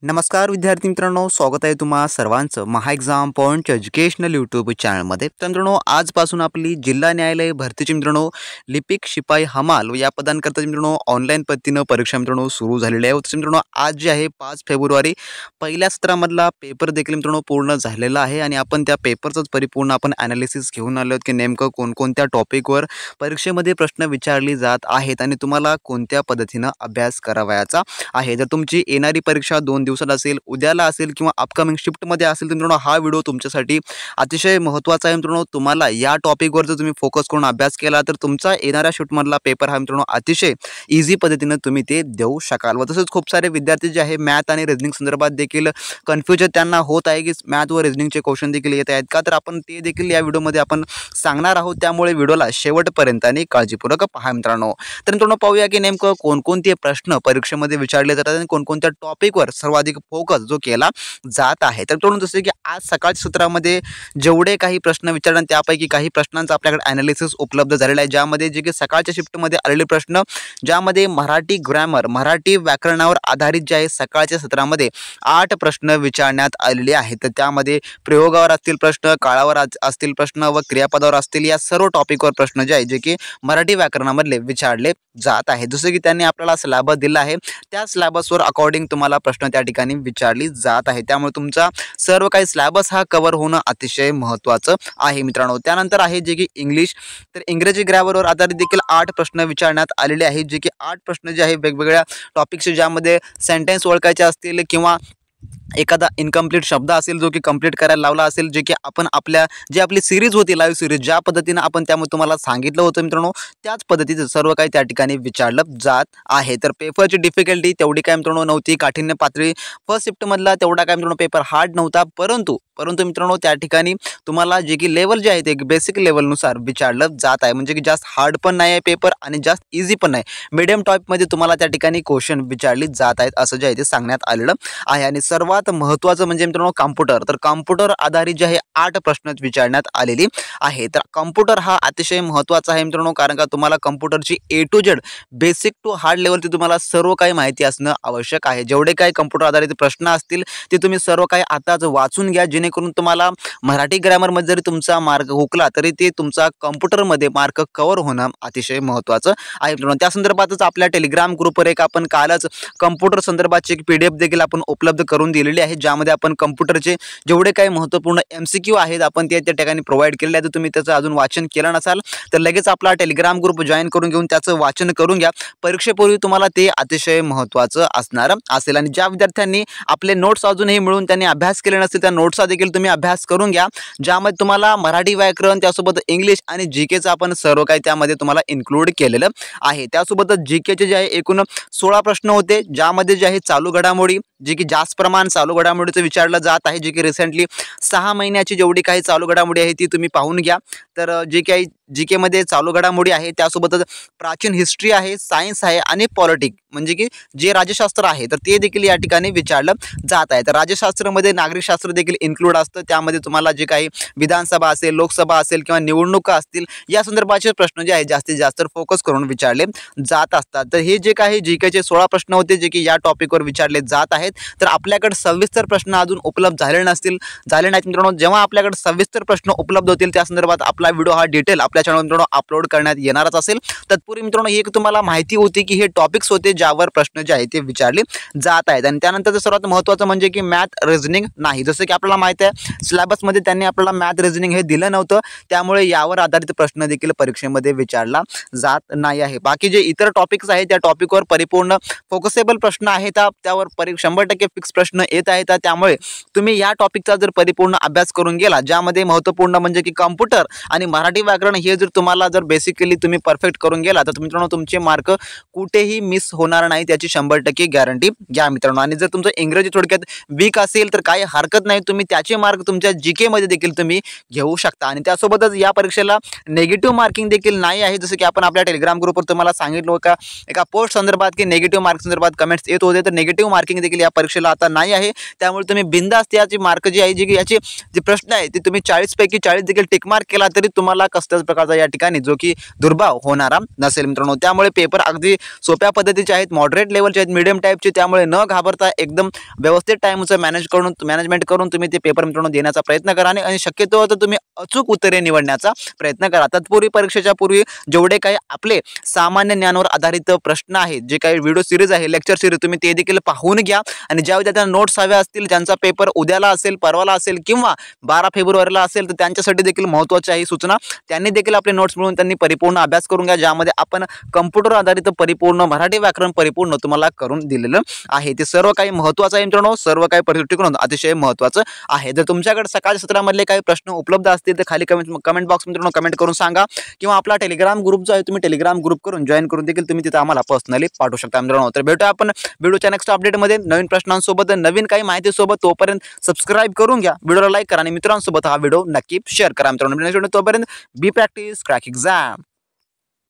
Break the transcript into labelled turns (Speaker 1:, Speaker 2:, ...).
Speaker 1: नमस्कार विद्यार्थी मित्रांनो, स्वागत आहे तुम्हा सर्वांचं महा एक्झाम पॉईंट एज्युकेशनल यूट्यूब चॅनलमध्ये. तर मित्रांनो, आजपासून आपली जिल्हा न्यायालय भरतीची मित्रांनो लिपिक शिपाई हमाल या पदांकरता मित्रांनो ऑनलाईन पद्धतीनं परीक्षा मित्रांनो सुरू झालेली आहे. तसं मित्रांनो आज जे आहे 5 फेब्रुवारी पहिल्या सत्रामधला पेपर देखील मित्रांनो पूर्ण झालेला आहे आणि आपण त्या पेपरचंच परिपूर्ण आपण ॲनालिसिस घेऊन आलो आहोत की नेमकं कोणकोणत्या टॉपिकवर परीक्षेमध्ये प्रश्न विचारली जात आहेत आणि तुम्हाला कोणत्या पद्धतीनं अभ्यास करावयाचा आहे. जर तुमची येणारी परीक्षा 2 दिवसात असेल, उद्याला असेल किंवा अपकमिंग शिफ्टमध्ये असेल तर मित्रांनो हा व्हिडिओ तुमच्यासाठी अतिशय महत्त्वाचा आहे. मित्रांनो तुम्हाला या टॉपिकवर जर तुम्ही फोकस करून अभ्यास केला तर तुमचा येणाऱ्या शिफ्टमधला पेपर हा मित्रांनो अतिशय इझी पद्धतीनं तुम्ही ते देऊ शकाल. व तसंच खूप सारे विद्यार्थी जे आहे मॅथ आणि रिझनिंग संदर्भात देखील कन्फ्युजन त्यांना होत आहे की मॅथ व रिझनिंगचे क्वेश्चन देखील येत आहेत का, तर आपण ते देखील या व्हिडिओमध्ये आपण सांगणार आहोत. त्यामुळे व्हिडिओला शेवटपर्यंत आणि काळजीपूर्वक पहा मित्रांनो. तर मित्रांनो पाहूया की नेमकं कोणकोणते प्रश्न परीक्षेमध्ये विचारले जातात आणि कोणकोणत्या टॉपिकवर सर्वाधिक फोकस जो केला जात आहे. तर मित्रांनो जसे की आज सकाळच्या सत्रामध्ये जेवढे काही प्रश्न विचारले त्यापैकी काही प्रश्नांचा आपल्याकडे ॲनालिसिस उपलब्ध झालेला आहे, ज्यामध्ये जे की सकाळच्या शिफ्टमध्ये आलेले प्रश्न, ज्यामध्ये मराठी ग्रामर मराठी व्याकरणावर आधारित जे आहे सकाळच्या सत्रामध्ये 8 प्रश्न विचारण्यात आलेले आहेत. तर त्यामध्ये प्रयोगावर असतील प्रश्न, काळावर असतील प्रश्न व क्रियापदावर असतील या सर्व टॉपिकवर प्रश्न जे आहे जे की मराठी व्याकरणामधले विचारले जात आहे. जसं की त्यांनी आपल्याला सिलेबस दिला आहे त्या सिलेबसवर अकॉर्डिंग तुम्हाला प्रश्न त्या ठिकाणी विचारली जात आहे. त्यामुळे तुमचा सर्व काही सिलेबस हा कव्हर होणं अतिशय महत्त्वाचं आहे मित्रांनो. त्यानंतर आहे जे की इंग्लिश, तर इंग्रजी ग्रामरवर आधारित देखील 8 प्रश्न विचारण्यात आलेले आहेत, जे की 8 प्रश्न जे आहे वेगवेगळ्या टॉपिक्सचे, ज्यामध्ये सेंटेन्स ओळखायचे असतील किंवा एखादा इनकम्प्लीट शब्द असेल जो की कंप्लीट करायला लावला असेल, जे की आपण आपल्या जी आपली सिरीज होती लाईव्ह सिरीज ज्या पद्धतीनं आपण त्यामध्ये तुम्हाला सांगितलं होतं मित्रांनो त्याच पद्धतीचं सर्व काही त्या ठिकाणी विचारलं जात आहे. तर पेपरची डिफिकल्टी तेवढी काय मित्रांनो नव्हती, काठिण्य पातळी फर्स्ट शिफ्टमधला तेवढा काय मित्रांनो पेपर हार्ड नव्हता, परंतु मित्रांनो त्या ठिकाणी तुम्हाला जे की लेवल जे आहे ते बेसिक लेवलनुसार विचारलं जात आहे. म्हणजे की जास्त हार्ड पण नाही आहे पेपर आणि जास्त इझी पण नाही, मिडियम टॉपमध्ये तुम्हाला त्या ठिकाणी क्वेश्चन विचारली जात आहेत असं जे आहे ते सांगण्यात आलेलं आहे. आणि सर्वात महत्त्वाचं म्हणजे मित्रांनो कॉम्प्युटर, तर कॉम्प्युटर आधारित जे आहे 8 प्रश्न विचारण्यात आलेली आहे. तर कॉम्प्युटर हा अतिशय महत्त्वाचा आहे मित्रांनो, कारण का तुम्हाला कॉम्प्युटरची A to Z basic to hard लेवलची तुम्हाला सर्व काही माहिती असणं आवश्यक आहे. जेवढे काही कॉम्प्युटर आधारित प्रश्न असतील ते तुम्ही सर्व काही आताच वाचून घ्या, जेणेकरून तुम्हाला मराठी ग्रामरमध्ये जरी तुमचा मार्क हुकला तरी ते तुमचा कॉम्प्युटरमध्ये मार्क कव्हर होणं अतिशय महत्त्वाचं आहे मित्रांनो. त्या संदर्भातच आपल्या टेलिग्राम ग्रुपवर एक आपण कालच कॉम्प्युटर संदर्भाची एक PDF देखील आपण उपलब्ध करून दिलेली आहे, ज्यामध्ये आपण कॉम्प्युटरचे जेवढे काही महत्त्वपूर्ण MCQ आहेत आपण ते त्या ठिकाणी प्रोव्हाइड केलेले आहे. तर तुम्ही त्याचं अजून वाचन केलं नसाल तर लगेच आपला टेलिग्राम ग्रुप जॉईन करून घेऊन त्याचं वाचन करून घ्या. परीक्षेपूर्वी तुम्हाला ते अतिशय महत्त्वाचं असणार असेल. आणि ज्या विद्यार्थ्यांनी आपले नोट्स अजूनही मिळून त्यांनी अभ्यास केले नसतील त्या नोट्सचा देखील तुम्ही अभ्यास करून घ्या, ज्यामध्ये तुम्हाला मराठी व्याकरण त्यासोबत इंग्लिश आणि GKचं आपण सर्व काही त्यामध्ये तुम्हाला इन्क्लूड केलेलं आहे. त्यासोबतच GKचे जे आहे एकूण 16 प्रश्न होते, ज्यामध्ये जे आहे चालू घडामोडी जे की जास्त प्रमाण चालू घडामोडीचं विचारलं जात आहे, जे की रिसेंटली 6 महिन्याची जेवढी काही चालू घडामोडी आहे ती तुम्ही पाहून घ्या. तर जे काही GKमध्ये चालू घडामोडी आहे त्यासोबतच प्राचीन हिस्ट्री आहे, सायन्स आहे आणि पॉलिटिक्स म्हणजे की जे राज्यशास्त्र आहे तर ते देखील या ठिकाणी विचारलं जात आहे. तर राज्यशास्त्रामध्ये नागरिकशास्त्र देखील इन्क्लूड असतं, त्यामध्ये तुम्हाला जे काही विधानसभा असेल, लोकसभा असेल किंवा निवडणुका असतील या संदर्भाचे प्रश्न जे आहे जास्तीत जास्त फोकस करून विचारले जात असतात. तर हे जे काही GKचे 16 प्रश्न होते जे की या टॉपिकवर विचारले जात आहेत. तर आपल्याकडे सविस्तर प्रश्न अजून उपलब्ध झाले नाहीत मित्रांनो. जेव्हा आपल्याकडे सविस्तर प्रश्न उपलब्ध होतील त्या संदर्भात आपला व्हिडिओ हा डिटेल आपल्या चॅनल मित्रांनो अपलोड करण्यात येणारच असेल. तत्पूर्वी मित्रांनो एक तुम्हाला माहिती होती की हे टॉपिक्स होते ज्यावर प्रश्न जे आहे ते विचारले जात आहेत. आणि त्यानंतर सर्वात महत्त्वाचं म्हणजे की मॅथ रिझनिंग नाही, जसं की आपल्याला माहिती आहे सिलेबसमध्ये त्यांनी आपल्याला मॅथ रिझनिंग हे दिलं नव्हतं, त्यामुळे यावर आधारित प्रश्न देखील परीक्षेमध्ये विचारला जात नाही आहे. बाकी जे इतर टॉपिक्स आहेत त्या टॉपिकवर परिपूर्ण फोकसेबल प्रश्न आहेत, त्यावर 100% फिक्स प्रश्न येत आहेत. त्यामुळे तुम्ही या टॉपिकचा जर परिपूर्ण अभ्यास करून गेला, ज्यामध्ये महत्त्वपूर्ण म्हणजे की कॉम्प्युटर आणि मराठी व्याकरण हे जर तुम्हाला जर बेसिकली तुम्ही परफेक्ट करून गेला तर मित्रांनो तुमचे मार्क कुठेही मिस होणार नाही, त्याची 100% गॅरंटी घ्या मित्रांनो. आणि जर तुमचं इंग्रजी थोडक्यात वीक असेल तर काही हरकत नाही, तुम्ही त्याचे मार्क तुमच्या GKमध्ये देखील तुम्ही घेऊ शकता. आणि त्यासोबतच या परीक्षेला नेगेटिव्ह मार्किंग देखील नाही आहे, जसं की आपण आपल्या टेलिग्राम ग्रुपवर तुम्हाला सांगितलं का एका पोस्ट संदर्भात की नेगेटिव्ह मार्क संदर्भात कमेंट्स येत होते, तर नेगेटिव्ह मार्किंग देखील या परीक्षेला आता नाही आहे. त्यामुळे तुम्ही बिंदास्त याची मार्क जी आहे जी याचे जे प्रश्न आहे ते तुम्ही 40 पैकी 40 देखील टिक मार्क केला तरी तुम्हाला कसल्याच प्रकारचा या ठिकाणी जो की दुर्भाव होणारा नसेल मित्रांनो। त्यामुळे पेपर अगदी सोप्या पद्धतीचे आहेत, मॉडरेट लेवलचे आहेत, मीडियम टाईपचे, त्यामुळे न घाबरता एकदम व्यवस्थित टाईमचं मॅनेजमेंट करून तुम्ही ते पेपर मित्रांनो देण्याचा प्रयत्न करा आणि शक्यतो तर तुम्ही अचूक उत्तरे निवडण्याचा प्रयत्न करा। तत्पूर्वी परीक्षेच्या पूर्वी जेवढे काही आपले सामान्य ज्ञानावर आधारित प्रश्न आहेत, जे काही व्हिडिओ सिरीज आहे, लेक्चर सिरीज, तुम्ही ते देखील पाहून घ्या आणि ज्या विद्यार्थ्यांना नोट्स हव्या असतील, ज्यांचा पेपर उद्याला असेल, परवाला असेल किंवा 12 फेब्रुवारीला असेल, तर त्यांच्यासाठी देखील महत्त्वाची आहे सूचना। त्यांनी देखील आपले नोट्स मिळवून त्यांनी परिपूर्ण अभ्यास करून घ्या, ज्यामध्ये आपण कम्प्युटर आधारित परिपूर्ण मराठी व्याकरण परिपूर्ण तुम्हाला करून दिलेलं आहे। ते सर्व काही महत्त्वाचं आहे मित्रांनो, सर्व काही दृष्टिकोन अतिशय महत्त्वाचं आहे। जर तुमच्याकडे सकाळच्या सत्रामधले काही प्रश्न उपलब्ध असतील तर खाली कमेंट बॉक्स मित्रांनो कमेंट करून सांगा, किंवा आपला टेलिग्राम ग्रुप जो आहे तुम्ही टेलिग्राम ग्रुप करून जॉईन करून देखील तुम्ही तिथे आम्हाला पर्सनली पाठवू शकता मित्रांनो। तर भेटूया आपण व्हिडिओच्या नेक्स्ट अपडेटमध्ये नवीन प्रश्नांसोबत, नवीन काही माहितीसोबत। तोपर्यंत सबस्क्राईब करून घ्या, व्हिडिओला लाईक करा आणि मित्रांसोबत हा व्हिडिओ नक्की शेअर करा मित्रांनो। तोपर्यंत बी प्रॅक्टिस क्रॅक एक्झाम।